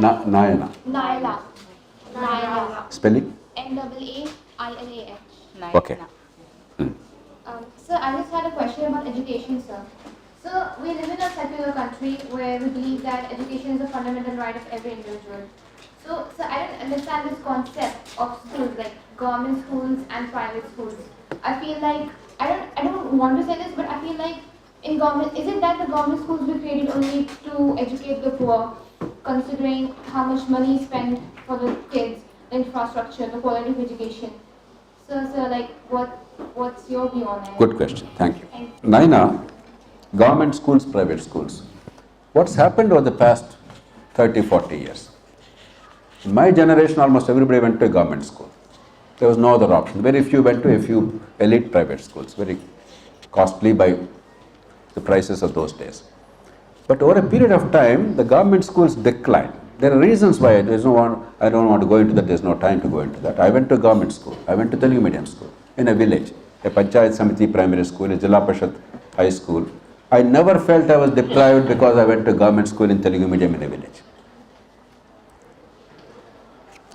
Nayana. Naila. Spelling? Naailh. Okay. Sir, I just had a question about education, sir. So, we live in a secular country where we believe that education is a fundamental right of every individual. So, I don't understand this concept of schools, like government schools and private schools. I feel like, I don't want to say this, but I feel like in government, is it that the government schools were created only to educate the poor, considering how much money is spent for the kids, the infrastructure, the quality of education? So, like, what's your view on it? Good question. Thank you. Naina, government schools, private schools. What's happened over the past 30, 40 years? In my generation, almost everybody went to a government school. There was no other option. Very few went to a few elite private schools, very costly by the prices of those days. But over a period of time, the government schools declined. There are reasons why. I don't want to go into that. There's no time to go into that. I went to a government school. I went to Telugu medium school in a village, a Panchayat Samiti primary school, a Jilla Parishad high school. I never felt I was deprived because I went to government school in Telugu medium in a village.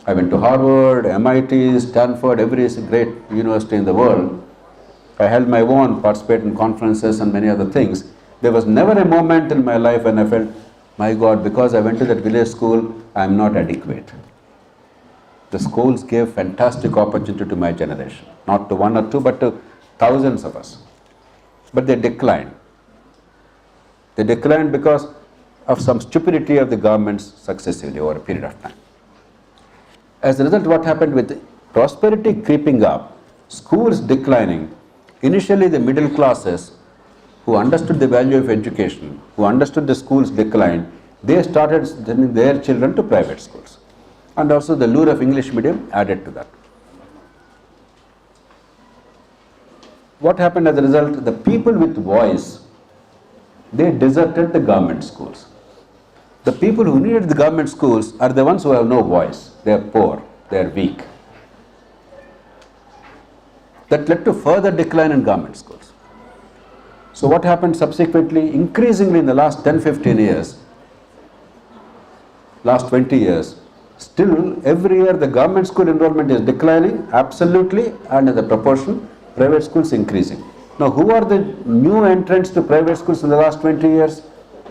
I went to Harvard, MIT, Stanford, every great university in the world. I held my own, participated in conferences and many other things. There was never a moment in my life when I felt, my God, because I went to that village school, I am not adequate. The schools gave fantastic opportunity to my generation, not to one or two, but to thousands of us. But they declined. They declined because of some stupidity of the governments successively over a period of time. As a result, what happened with prosperity creeping up, schools declining, initially the middle classes who understood the value of education, who understood the schools decline, they started sending their children to private schools. And also the lure of English medium added to that. What happened as a result? The people with voice, they deserted the government schools. The people who needed the government schools are the ones who have no voice. They are poor, they are weak. That led to further decline in government schools. So what happened subsequently, increasingly in the last 10-15 years, last 20 years, still every year the government school enrollment is declining, absolutely, and in the proportion, private schools increasing. Now who are the new entrants to private schools in the last 20 years?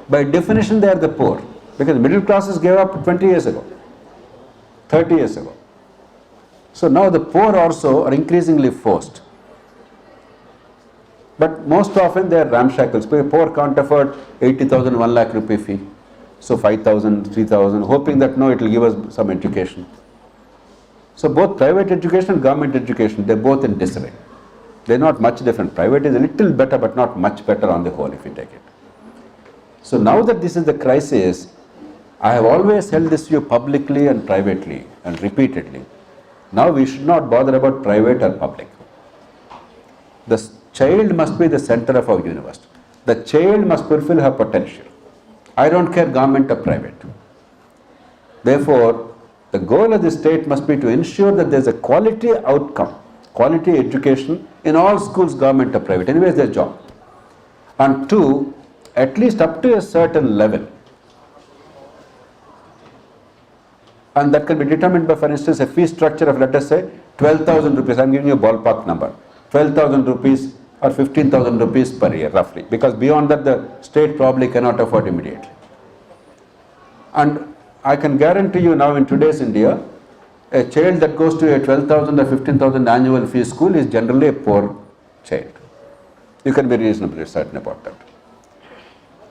By definition they are the poor, because middle classes gave up 20 years ago, 30 years ago. So now the poor also are increasingly forced. But most often they are ramshackles. Poor can't afford 80,000, 1 lakh rupee fee. So 5,000, 3,000, hoping that no, it will give us some education. So both private education and government education, they're both in disarray. They're not much different. Private is a little better, but not much better on the whole if you take it. So now that this is the crisis, I have always held this view publicly and privately and repeatedly. Now we should not bother about private or public. The child must be the center of our university. The child must fulfill her potential. I don't care government or private. Therefore, the goal of the state must be to ensure that there is a quality outcome, quality education in all schools, government or private. Anyway, it's their job. And two, at least up to a certain level. And that can be determined by, for instance, a fee structure of, let us say, 12,000 rupees. I'm giving you a ballpark number. 12,000 rupees or 15,000 rupees per year, roughly. Because beyond that, the state probably cannot afford immediately. And I can guarantee you now in today's India, a child that goes to a 12,000 or 15,000 annual fee school is generally a poor child. You can be reasonably certain about that.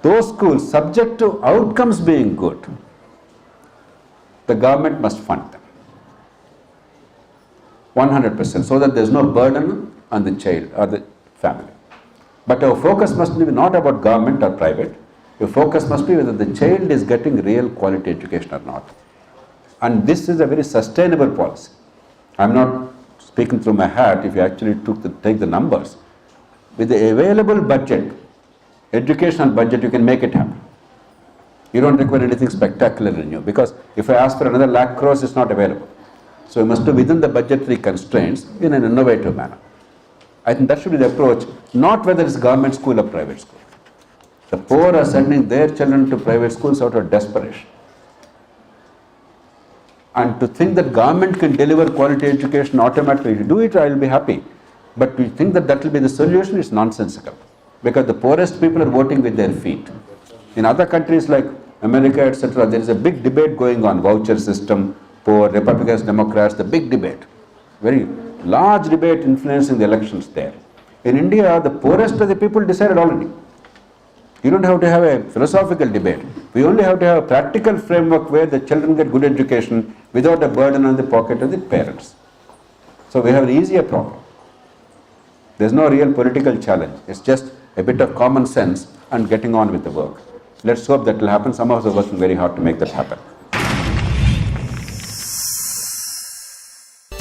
Those schools, subject to outcomes being good, the government must fund them 100%, so that there is no burden on the child or the family. But our focus must be not about government or private. Your focus must be whether the child is getting real quality education or not. And this is a very sustainable policy. I am not speaking through my hat. If you actually take the numbers, with the available budget, educational budget, you can make it happen. You don't require anything spectacular in you, because if I ask for another lakh crores, it's not available. So you must do within the budgetary constraints in an innovative manner. I think that should be the approach, not whether it's government school or private school. The poor are sending their children to private schools out of desperation. And to think that government can deliver quality education automatically, if you do it, I will be happy. But to think that that will be the solution is nonsensical. Because the poorest people are voting with their feet. In other countries like America, etc., there is a big debate going on, voucher system, poor, Republicans, Democrats, the big debate. Very large debate influencing the elections there. In India, the poorest of the people decided already. You don't have to have a philosophical debate. We only have to have a practical framework where the children get good education without a burden on the pocket of the parents. So we have an easier problem. There's no real political challenge. It's just a bit of common sense and getting on with the work. Let's hope that will happen. Some of us are working very hard to make that happen.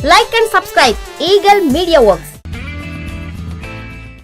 Like and subscribe Eagle Media Works.